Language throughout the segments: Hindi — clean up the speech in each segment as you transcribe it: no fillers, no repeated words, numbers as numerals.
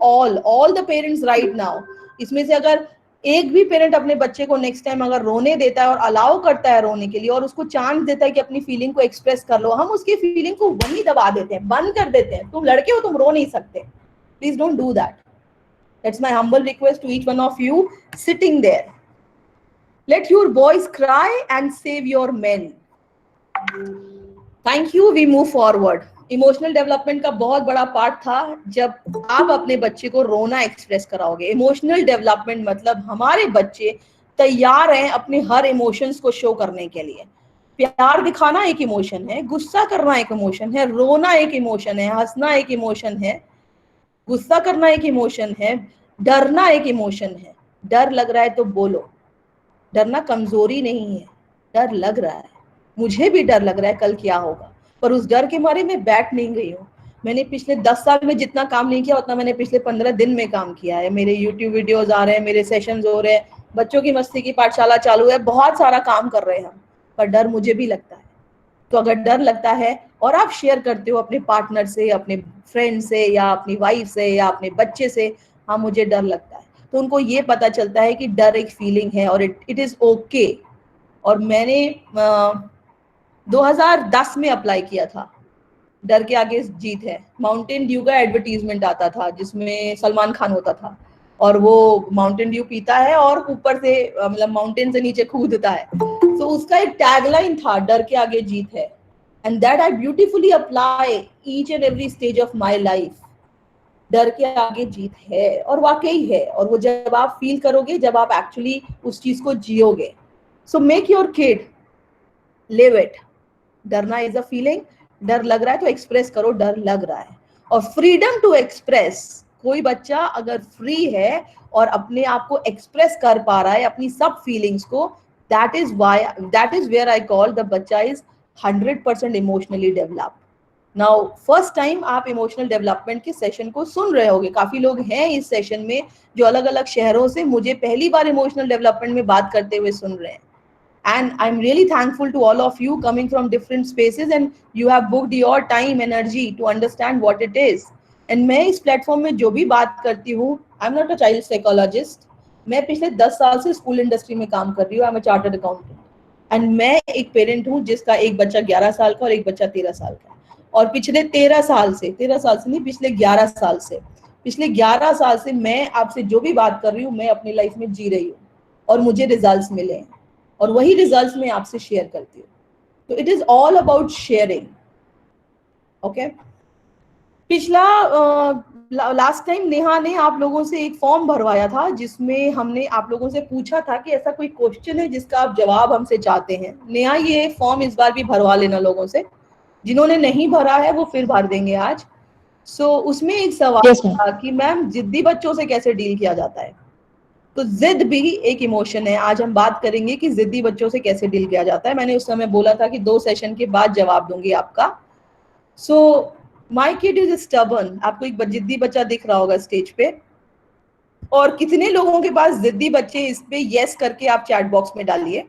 all the parents right now, इसमें से अगर एक भी पेरेंट अपने बच्चे को नेक्स्ट टाइम अगर रोने देता है और अलाउ करता है रोने के लिए और उसको चांस देता है कि अपनी फीलिंग को एक्सप्रेस कर लो, हम उसकी फीलिंग को वही दबा देते हैं, बंद कर देते हैं। तुम लड़के हो, तुम रो नहीं सकते। Please don't do that. That's my humble request to each one of you sitting there. Let your boys cry and save your men. Thank you. We move forward. Emotional development का बहुत बड़ा पार्ट था जब आप अपने बच्चे को रोना एक्सप्रेस कराओगे। इमोशनल डेवलपमेंट मतलब हमारे बच्चे तैयार हैं अपने हर इमोशंस को शो करने के लिए। प्यार दिखाना एक इमोशन है, गुस्सा करना एक इमोशन है, रोना एक इमोशन है, हंसना एक इमोशन है, गुस्सा करना एक इमोशन है, डरना एक इमोशन है। डर लग रहा है तो बोलो। डरना कमजोरी नहीं है, डर लग रहा है। मुझे भी डर लग रहा है कल क्या होगा, पर उस डर के मारे मैं बैठ नहीं गई हूँ। मैंने पिछले 10 साल में जितना काम नहीं किया उतना मैंने पिछले 15 दिन में काम किया है। मेरे YouTube वीडियोस आ रहे हैं, मेरे सेशंस हो रहे हैं, बच्चों की मस्ती की पाठशाला चालू है, बहुत सारा काम कर रहे हैं हम, पर डर मुझे भी लगता है। तो अगर डर लगता है और आप शेयर करते हो अपने पार्टनर से, अपने फ्रेंड से, या अपनी वाइफ से, या अपने बच्चे से, हाँ मुझे डर लगता है, तो उनको ये पता चलता है कि डर एक फीलिंग है और इट इज ओके। और मैंने 2010 में अप्लाई किया था डर के आगे जीत है। माउंटेन ड्यू का एडवर्टीजमेंट आता था जिसमें सलमान खान होता था और वो माउंटेन ड्यू पीता है और ऊपर से मतलब माउंटेन से नीचे कूदता है। तो उसका एक टैगलाइन था, डर के आगे जीत है। And that I beautifully apply each and every stage of my life. डर के आगे जीत है और वाकई है, और वो जब आप फील करोगे, जब आप एक्चुअली उस चीज को जियोगे। So make your kid live it. डरना इज अ फीलिंग। डर लग रहा है तो एक्सप्रेस करो, डर लग रहा है। और फ्रीडम टू एक्सप्रेस, कोई बच्चा अगर फ्री है और अपने आप को एक्सप्रेस कर पा रहा है अपनी सब फीलिंग्स को, that is where I call the बच्चा is 100% emotionally developed. Now first time आप इमोशनल डेवलपमेंट के सेशन को सुन रहे होगे, काफी लोग हैं इस सेशन में जो अलग अलग शहरों से मुझे पहली बार इमोशनल डेवलपमेंट में बात करते हुए सुन रहे हैं। And I'm really thankful to all of you coming from different spaces, and you have booked your time, energy to understand what it is. And मैं इस प्लेटफॉर्म में जो भी बात करती हूँ, I'm not a child psychologist. मैं पिछले 10 साल से स्कूल इंडस्ट्री में काम कर रही हूँ। I'm a chartered accountant. And मैं एक पेरेंट हूँ जिसका एक बच्चा 11 साल का और एक बच्चा 13 साल का। और पिछले 13 साल से नहीं, पिछले 11 साल से मैं आपसे जो भी बात कर रही हूँ, मैं अपनी लाइफ में जी रही हूँ और मुझे रिजल्ट्स मिले हैं और वही रिजल्ट्स मैं आपसे शेयर करती हूँ। तो it is all about sharing. Okay. पिछला लास्ट टाइम नेहा ने आप लोगों से एक फॉर्म भरवाया था जिसमें हमने आप लोगों से पूछा था कि ऐसा कोई क्वेश्चन है जिसका आप जवाब हमसे चाहते हैं। नेहा ये फॉर्म इस बार भी भरवा लेना लोगों से, जिन्होंने नहीं भरा है वो फिर भर देंगे आज। उसमें एक सवाल था कि मैम जिद्दी बच्चों से कैसे डील किया जाता है। तो जिद भी एक इमोशन है। आज हम बात करेंगे कि जिद्दी बच्चों से कैसे डील किया जाता है। मैंने उस समय बोला था कि 2 सेशन के बाद जवाब दूंगी आपका। My kid is stubborn. आपको एक जिद्दी बच्चा दिख रहा होगा स्टेज पे, और कितने लोगों के पास जिद्दी बच्चे, इस पे यस करके आप चैट बॉक्स में डालिए।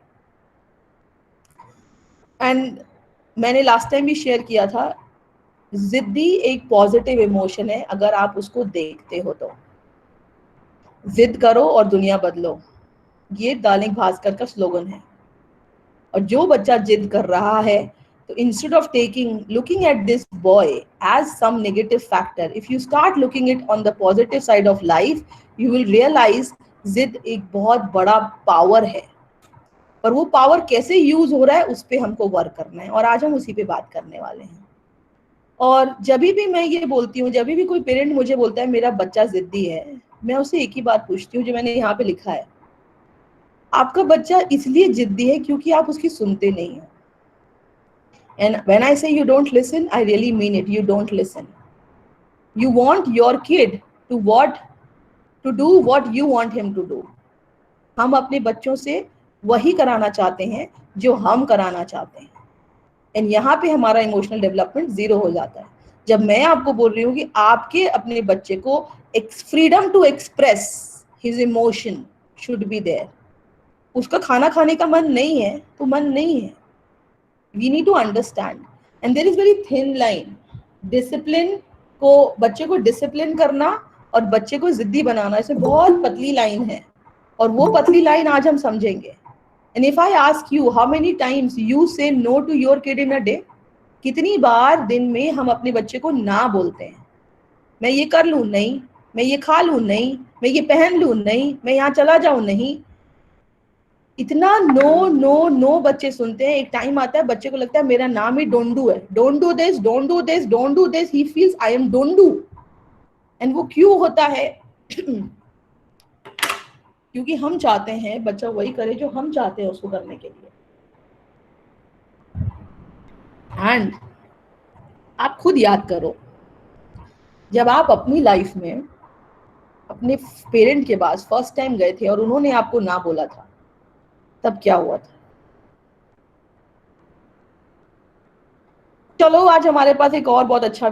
एंड मैंने लास्ट टाइम भी शेयर किया था, जिद्दी एक पॉजिटिव इमोशन है अगर आप उसको देखते हो तो। जिद करो और दुनिया बदलो, ये दैनिक भास्कर का स्लोगन है। और जो बच्चा जिद कर रहा है, तो instead of looking at this boy as some negative factor, if you start looking it on the positive side of life, you will realise जिद एक बहुत बड़ा पावर है। पर वो पावर कैसे यूज हो रहा है उस पर हमको वर्क करना है, और आज हम उसी पे बात करने वाले हैं। और जब भी मैं ये बोलती हूँ, जब भी कोई पेरेंट मुझे बोलता है मेरा बच्चा जिद्दी है, मैं उससे एक ही बात पूछती हूँ जो मैंने यहाँ पे लिखा है। आपका बच्चा इसलिए जिद्दी है क्योंकि आप उसकी सुनते नहीं हैं। And when I say you don't listen, I really mean it. You don't listen. You want your kid to do what you want him to do. हम अपने बच्चों से वही कराना चाहते हैं जो हम कराना चाहते हैं। एंड यहाँ पे हमारा इमोशनल डेवलपमेंट 0 हो जाता है। जब मैं आपको बोल रही हूँ कि आपके अपने बच्चे को freedom to express his emotion should be there. उसका खाना खाने का मन नहीं है तो मन नहीं है। We need to understand, and there is very thin line. Discipline को, बच्चे को डिसिप्लिन करना और बच्चे को जिद्दी बनाना, इसमें बहुत पतली लाइन है, और वो पतली लाइन आज हम समझेंगे। And if I ask you how many times you say no to your kid in a day, कितनी बार दिन में हम अपने बच्चे को ना बोलते हैं? मैं ये कर लूं, नहीं। मैं ये खा लूं, नहीं। मैं ये पहन लूं, नहीं। मैं यहाँ चला जाऊं, नहीं। इतना नो नो नो बच्चे सुनते हैं। एक टाइम आता है बच्चे को लगता है मेरा नाम ही डोंडू है, don't do this, don't do this, don't do this, he feels I am Dondu. And वो क्यों होता है? क्योंकि हम चाहते हैं बच्चा वही करे जो हम चाहते हैं उसको करने के लिए। एंड आप खुद याद करो, जब आप अपनी लाइफ में अपने पेरेंट के पास फर्स्ट टाइम गए थे और उन्होंने आपको ना बोला था, तब क्या हुआ था? चलो आज हमारे पास एक और बहुत अच्छा